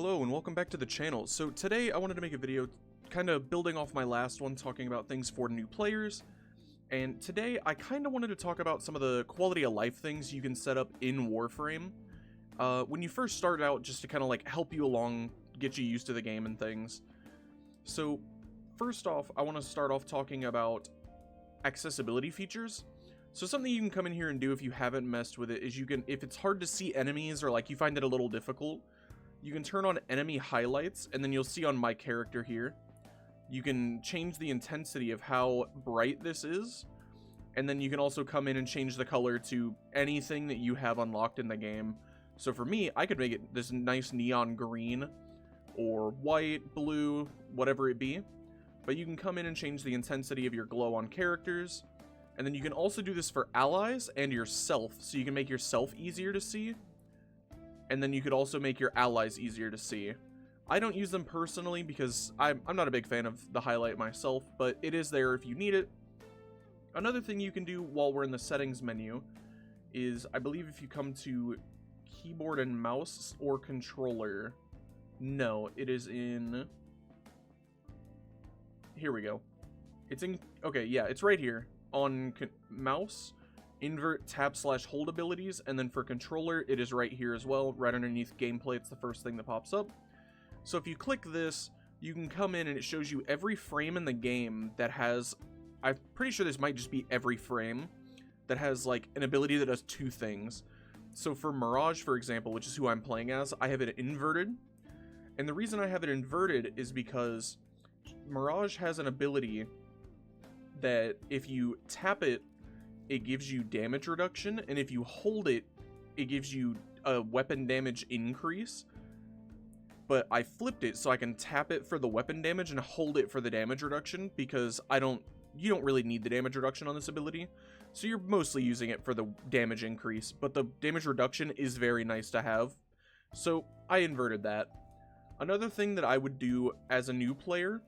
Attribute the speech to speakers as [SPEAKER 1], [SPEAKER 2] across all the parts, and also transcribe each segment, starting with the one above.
[SPEAKER 1] Hello and welcome back to the channel. So today I wanted to make a video kind of building off my last one, talking about things for new players. And today I kind of wanted to talk about some of the quality of life things you can set up in Warframe when you first start out, just to kind of like help you along, get you used to the game and things. So first off, I want to start off talking about accessibility features. So something you can come in here and do if you haven't messed with it is you can, if it's hard to see enemies or like you find it a little difficult, you can turn on enemy highlights, and then you'll see on my character here, you can change the intensity of how bright this is, and then you can also come in and change the color to anything that you have unlocked in the game. So for me, I could make it this nice neon green, or white, blue, whatever it be, but you can come in and change the intensity of your glow on characters, and then you can also do this for allies and yourself, so you can make yourself easier to see. And then you could also make your allies easier to see. I don't use them personally because I'm not a big fan of the highlight myself, but it is there if you need it. Another thing you can do while we're in the settings menu is, I believe if you come to keyboard and mouse or controller, no, it is in, here we go. It's in, okay, yeah, it's right here on mouse. Invert tab/hold abilities, and then for controller it is right here as well, right underneath gameplay. It's the first thing that pops up. So if you click this, you can come in and it shows you every frame in the game that has, I'm pretty sure this might just be every frame that has like an ability that does two things. So for Mirage, for example, which is who I'm playing as, I have it inverted, and the reason I have it inverted is because Mirage has an ability that if you tap it, it gives you damage reduction, and if you hold it, it gives you a weapon damage increase. But I flipped it so I can tap it for the weapon damage and hold it for the damage reduction, because you don't really need the damage reduction on this ability, so you're mostly using it for the damage increase, but the damage reduction is very nice to have, so I inverted that. Another thing that I would do as a new player,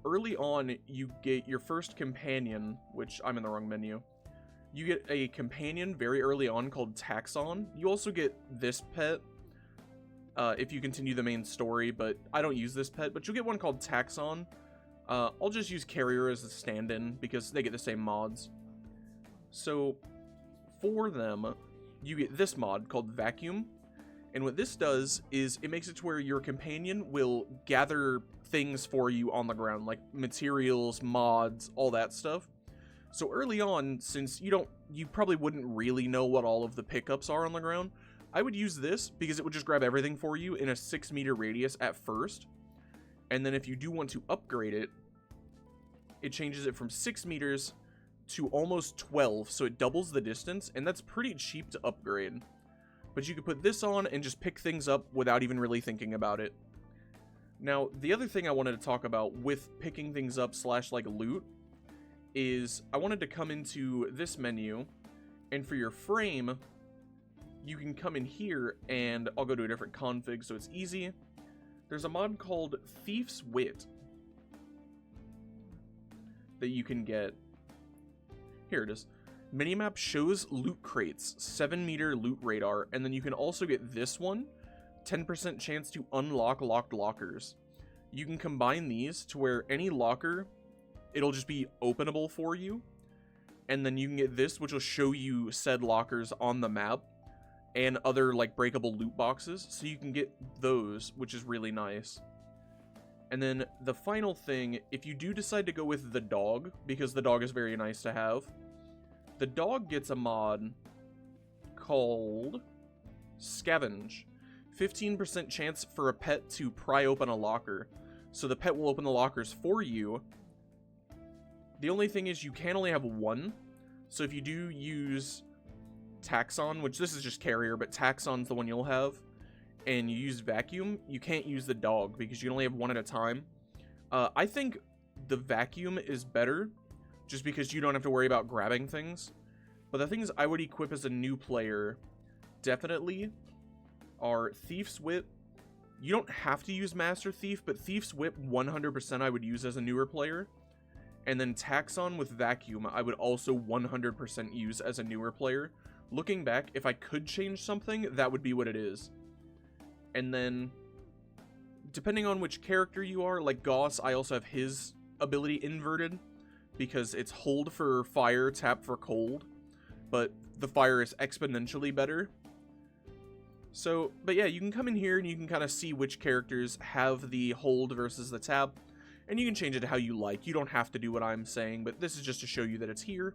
[SPEAKER 1] early on you get your first companion, which I'm in the wrong menu. You get a companion very early on called Taxon. You also get this pet if you continue the main story, but I don't use this pet, but you'll get one called Taxon. I'll just use Carrier as a stand-in because they get the same mods. So for them, you get this mod called Vacuum, and what this does is it makes it to where your companion will gather things for you on the ground, like materials, mods, all that stuff. So early on, since you probably wouldn't really know what all of the pickups are on the ground, I would use this because it would just grab everything for you in a 6-meter radius at first. And then if you do want to upgrade it, it changes it from 6 meters to almost 12, so it doubles the distance, and that's pretty cheap to upgrade. But you could put this on and just pick things up without even really thinking about it. Now, the other thing I wanted to talk about with picking things up / like loot is I wanted to come into this menu, and for your frame, you can come in here, and I'll go to a different config so it's easy. There's a mod called Thief's Wit that you can get. Here it is. Minimap shows loot crates, 7-meter loot radar, and then you can also get this one, 10% chance to unlock locked lockers. You can combine these to where any locker, it'll just be openable for you, and then you can get this, which will show you said lockers on the map, and other like breakable loot boxes, so you can get those, which is really nice. And then the final thing, if you do decide to go with the dog, because the dog is very nice to have, the dog gets a mod called Scavenge. 15% chance for a pet to pry open a locker, so the pet will open the lockers for you. The only thing is you can only have one, so if you do use Taxon, which this is just Carrier, but Taxon's the one you'll have, and you use Vacuum, you can't use the dog because you can only have one at a time. I think the Vacuum is better, just because you don't have to worry about grabbing things. But the things I would equip as a new player, definitely, are Thief's Wit. You don't have to use Master Thief, but Thief's Whip 100% I would use as a newer player. And then Taxon with Vacuum I would also 100% use as a newer player. Looking back, if I could change something, that would be what it is. And then depending on which character you are, like Goss, I also have his ability inverted, because it's hold for fire, tap for cold, but the fire is exponentially better. So, but yeah, you can come in here and you can kind of see which characters have the hold versus the tap, and you can change it to how you like. You don't have to do what I'm saying, but this is just to show you that it's here.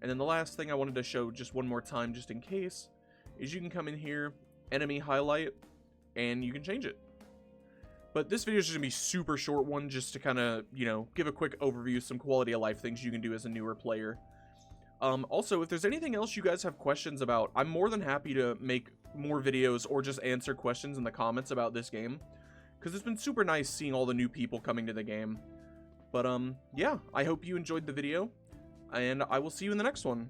[SPEAKER 1] And then the last thing I wanted to show just one more time, just in case, is you can come in here, enemy highlight, and you can change it. But this video is just going to be super short one, just to kind of, you know, give a quick overview, some quality of life things you can do as a newer player. Also, if there's anything else you guys have questions about, I'm more than happy to make more videos or just answer questions in the comments about this game, because it's been super nice seeing all the new people coming to the game. But, yeah, I hope you enjoyed the video, and I will see you in the next one.